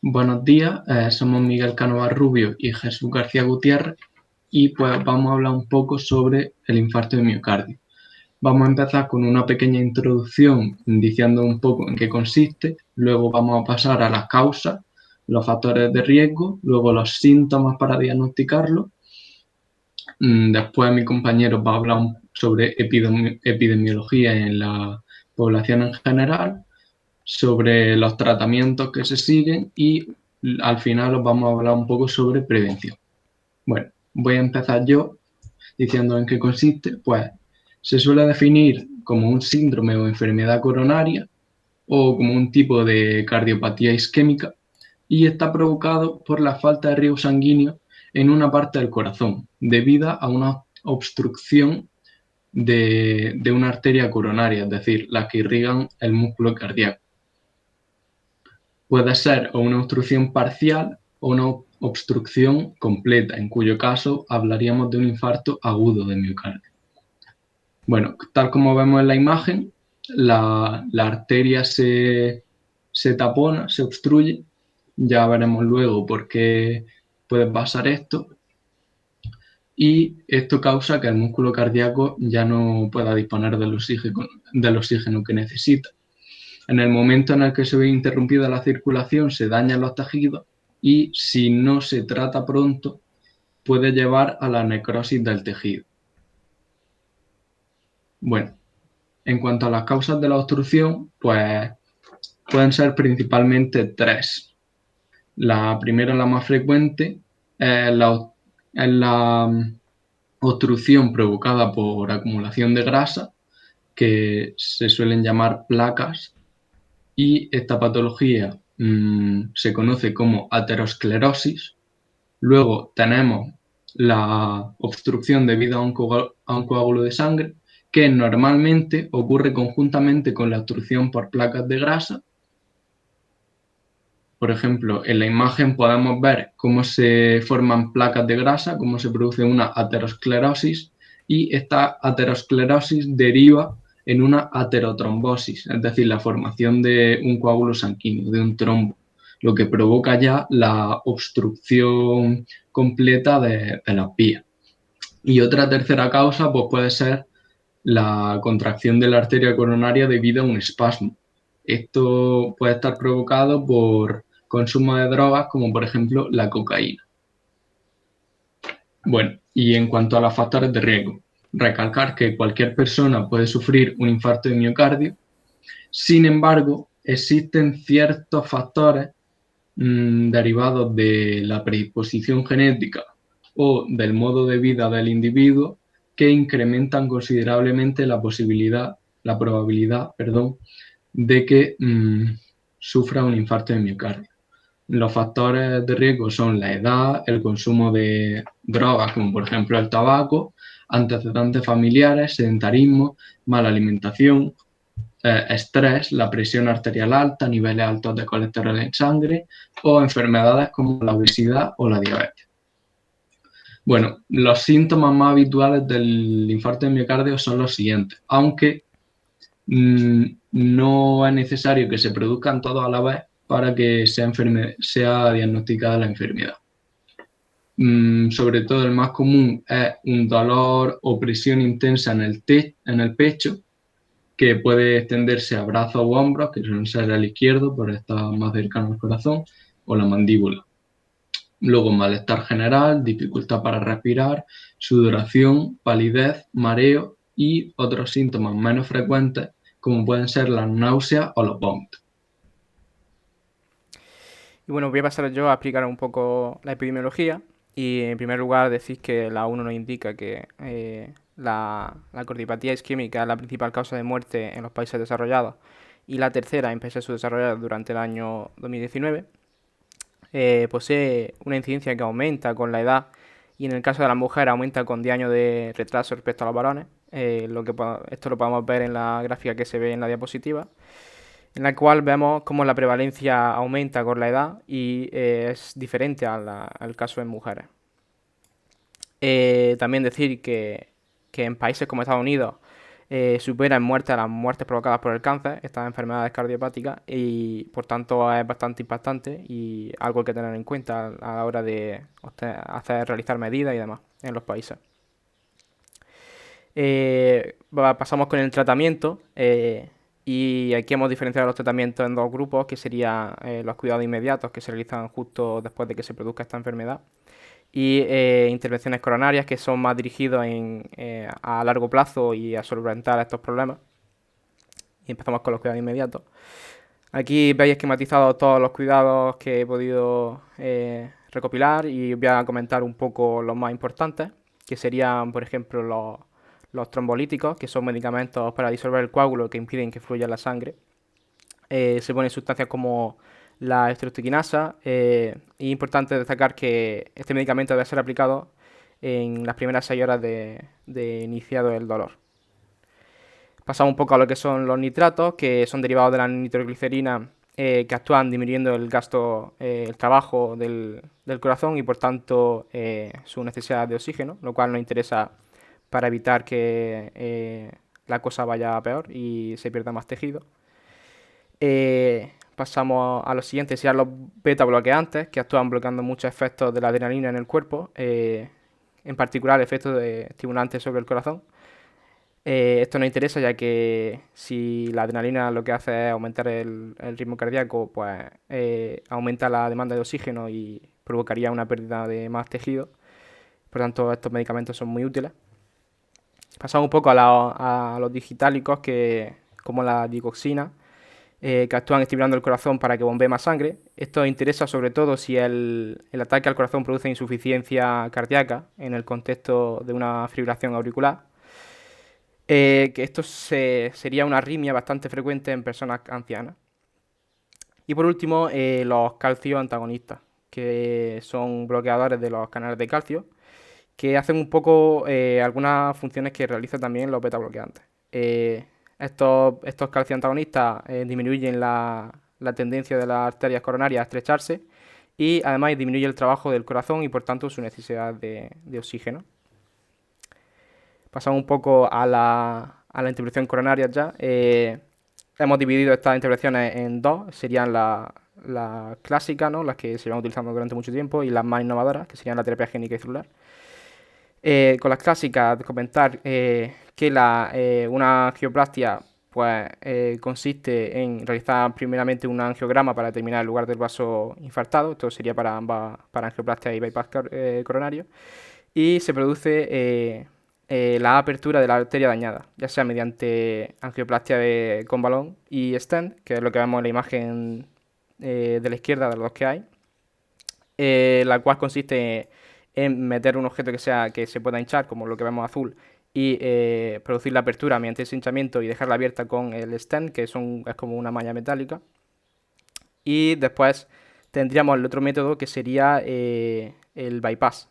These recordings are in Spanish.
Buenos días, somos Miguel Cánovas Rubio y Jesús García Gutiérrez y pues vamos a hablar un poco sobre el infarto de miocardio. Vamos a empezar con una pequeña introducción diciendo un poco en qué consiste, luego vamos a pasar a las causas, los factores de riesgo, luego los síntomas para diagnosticarlo. Después mi compañero va a hablar sobre epidemiología en la población en general, sobre los tratamientos que se siguen y al final os vamos a hablar un poco sobre prevención. Bueno, voy a empezar yo diciendo en qué consiste. Pues se suele definir como un síndrome o enfermedad coronaria o como un tipo de cardiopatía isquémica y está provocado por la falta de riego sanguíneo en una parte del corazón debido a una obstrucción de una arteria coronaria, es decir, las que irrigan el músculo cardíaco. Puede ser o una obstrucción parcial o una obstrucción completa, en cuyo caso hablaríamos de un infarto agudo de miocardio. Bueno, tal como vemos en la imagen, la arteria se tapona, se obstruye. Ya veremos luego por qué puede pasar esto. Y esto causa que el músculo cardíaco ya no pueda disponer del oxígeno que necesita. En el momento en el que se ve interrumpida la circulación, se dañan los tejidos y si no se trata pronto, puede llevar a la necrosis del tejido. Bueno, en cuanto a las causas de la obstrucción, pues pueden ser principalmente tres. La primera, la más frecuente, es la obstrucción provocada por acumulación de grasa, que se suelen llamar placas, y esta patología se conoce como aterosclerosis. Luego tenemos la obstrucción debido a un coágulo de sangre, que normalmente ocurre conjuntamente con la obstrucción por placas de grasa. Por ejemplo, en la imagen podemos ver cómo se forman placas de grasa, cómo se produce una aterosclerosis y esta aterosclerosis deriva en una aterotrombosis, es decir, la formación de un coágulo sanguíneo, de un trombo, lo que provoca ya la obstrucción completa de las vías. Y otra tercera causa pues puede ser la contracción de la arteria coronaria debido a un espasmo. Esto puede estar provocado por consumo de drogas como por ejemplo la cocaína. Bueno, y en cuanto a los factores de riesgo, recalcar que cualquier persona puede sufrir un infarto de miocardio. Sin embargo, existen ciertos factores derivados de la predisposición genética o del modo de vida del individuo que incrementan considerablemente la probabilidad, de que sufra un infarto de miocardio. Los factores de riesgo son la edad, el consumo de drogas, como por ejemplo el tabaco, antecedentes familiares, sedentarismo, mala alimentación, estrés, la presión arterial alta, niveles altos de colesterol en sangre o enfermedades como la obesidad o la diabetes. Bueno, los síntomas más habituales del infarto de miocardio son los siguientes, aunque no es necesario que se produzcan todos a la vez para que sea diagnosticada la enfermedad. Sobre todo el más común es un dolor o presión intensa en el pecho, que puede extenderse a brazos o hombros, que suelen ser al izquierdo por estar más cercano al corazón, o la mandíbula. Luego malestar general, dificultad para respirar, sudoración, palidez, mareo y otros síntomas menos frecuentes como pueden ser las náuseas o los vómitos. Y bueno, voy a pasar yo a explicar un poco la epidemiología. Y en primer lugar, decir que la 1 nos indica que la cardiopatía isquémica es la principal causa de muerte en los países desarrollados y la tercera en países subdesarrollados durante el año 2019. Posee una incidencia que aumenta con la edad y en el caso de las mujeres aumenta con 10 años de retraso respecto a los varones. Esto lo podemos ver en la gráfica que se ve en la diapositiva, en la cual vemos cómo la prevalencia aumenta con la edad y es diferente al caso en mujeres. También decir que en países como Estados Unidos supera en muerte a las muertes provocadas por el cáncer, estas enfermedades cardiopáticas, y por tanto es bastante impactante y algo que tener en cuenta a la hora de realizar medidas y demás en los países. Pasamos con el tratamiento y aquí hemos diferenciado los tratamientos en dos grupos, que serían los cuidados inmediatos que se realizan justo después de que se produzca esta enfermedad y intervenciones coronarias que son más dirigidos a largo plazo y a solventar estos problemas. Y empezamos con los cuidados inmediatos. Aquí veis esquematizados todos los cuidados que he podido recopilar y voy a comentar un poco los más importantes, que serían, por ejemplo, los trombolíticos, que son medicamentos para disolver el coágulo que impiden que fluya la sangre. Se ponen sustancias como la estreptoquinasa. Es importante destacar que este medicamento debe ser aplicado en las primeras 6 horas de iniciado el dolor. Pasamos un poco a lo que son los nitratos, que son derivados de la nitroglicerina, que actúan disminuyendo el gasto, el trabajo del corazón y por tanto su necesidad de oxígeno, lo cual nos interesa para evitar que la cosa vaya a peor y se pierda más tejido. Pasamos a los siguientes, serían los beta bloqueantes, que actúan bloqueando muchos efectos de la adrenalina en el cuerpo, en particular efectos estimulantes sobre el corazón. Esto nos interesa ya que si la adrenalina lo que hace es aumentar el ritmo cardíaco, pues aumenta la demanda de oxígeno y provocaría una pérdida de más tejido. Por tanto, estos medicamentos son muy útiles. Pasamos un poco a los digitálicos, como la digoxina, que actúan estimulando el corazón para que bombee más sangre. Esto interesa sobre todo si el ataque al corazón produce insuficiencia cardíaca en el contexto de una fibrilación auricular. Que esto sería una arritmia bastante frecuente en personas ancianas. Y por último, los calcio antagonistas, que son bloqueadores de los canales de calcio, que hacen un poco algunas funciones que realizan también los beta bloqueantes. Estos calcioantagonistas disminuyen la tendencia de las arterias coronarias a estrecharse y además disminuye el trabajo del corazón y por tanto su necesidad de oxígeno. Pasamos un poco a la intervención coronaria ya. Hemos dividido estas intervenciones en dos, serían las clásicas, ¿no? Las que se llevan utilizando durante mucho tiempo, y las más innovadoras, que serían la terapia génica y celular. Con las clásicas, comentar que una angioplastia pues, consiste en realizar primeramente un angiograma para determinar el lugar del vaso infartado. Esto sería para angioplastia y bypass coronario. Y se produce la apertura de la arteria dañada, ya sea mediante angioplastia con balón y stent, que es lo que vemos en la imagen de la izquierda de los dos que hay, la cual consiste en meter un objeto que se pueda hinchar, como lo que vemos azul, y producir la apertura mediante ese hinchamiento y dejarla abierta con el stent, que es como una malla metálica. Y después tendríamos el otro método, que sería el bypass,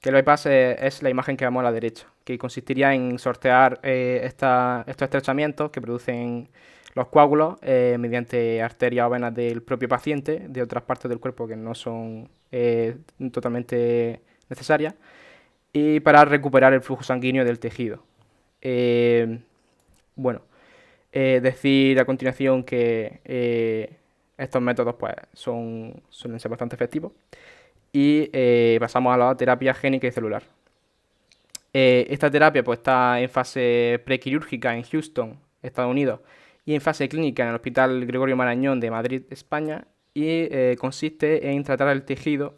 que el bypass es la imagen que vemos a la derecha, que consistiría en sortear estos estrechamientos que producen los coágulos mediante arterias o venas del propio paciente, de otras partes del cuerpo que no son totalmente necesarias, y para recuperar el flujo sanguíneo del tejido. Decir a continuación que estos métodos pues, suelen ser bastante efectivos. Y pasamos a la terapia génica y celular. Esta terapia pues, está en fase prequirúrgica en Houston, Estados Unidos, y en fase clínica en el Hospital Gregorio Marañón de Madrid, España, y consiste en tratar el tejido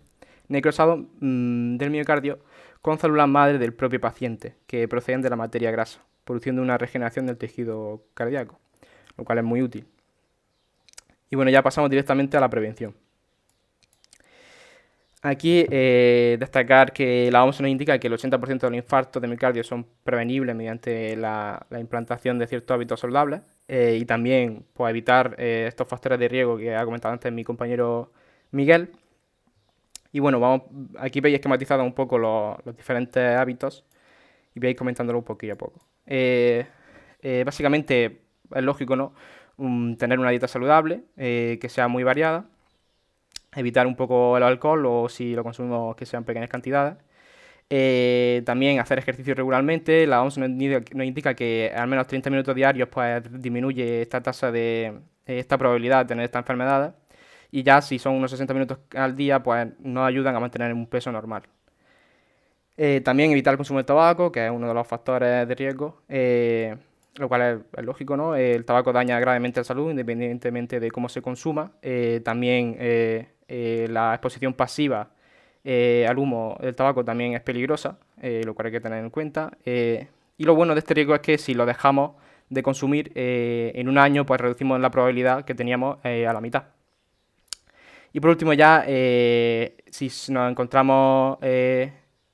necrosado del miocardio con células madre del propio paciente, que proceden de la materia grasa, produciendo una regeneración del tejido cardíaco, lo cual es muy útil. Y bueno, ya pasamos directamente a la prevención. Aquí destacar que la OMS nos indica que el 80% de los infartos de miocardio son prevenibles mediante la implantación de ciertos hábitos saludables y también pues, evitar estos factores de riesgo que ha comentado antes mi compañero Miguel. Y bueno, aquí veis esquematizados un poco los diferentes hábitos y veis comentándolo un poquillo a poco. Básicamente es lógico, ¿no? Tener una dieta saludable que sea muy variada. Evitar un poco el alcohol o si lo consumimos que sean pequeñas cantidades. También hacer ejercicio regularmente. La OMS nos indica que al menos 30 minutos diarios pues, disminuye esta tasa esta probabilidad de tener estas enfermedades. Y ya si son unos 60 minutos al día, pues nos ayudan a mantener un peso normal. También evitar el consumo de tabaco, que es uno de los factores de riesgo, lo cual es lógico, ¿no? El tabaco daña gravemente la salud, independientemente de cómo se consuma. También la exposición pasiva al humo del tabaco también es peligrosa, lo cual hay que tener en cuenta. Y lo bueno de este riesgo es que si lo dejamos de consumir en un año, pues reducimos la probabilidad que teníamos a la mitad. Y por último ya, si nos encontramos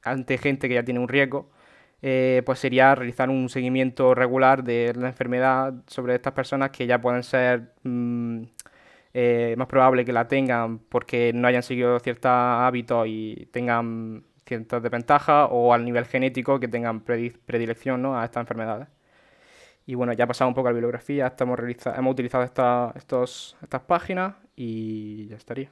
ante gente que ya tiene un riesgo, pues sería realizar un seguimiento regular de la enfermedad sobre estas personas que ya pueden ser más probable que la tengan porque no hayan seguido ciertos hábitos y tengan ciertas desventajas o al nivel genético que tengan predilección, ¿no?, a estas enfermedades. Y bueno, ya pasado un poco a la bibliografía, hemos utilizado estas páginas y ya estaría.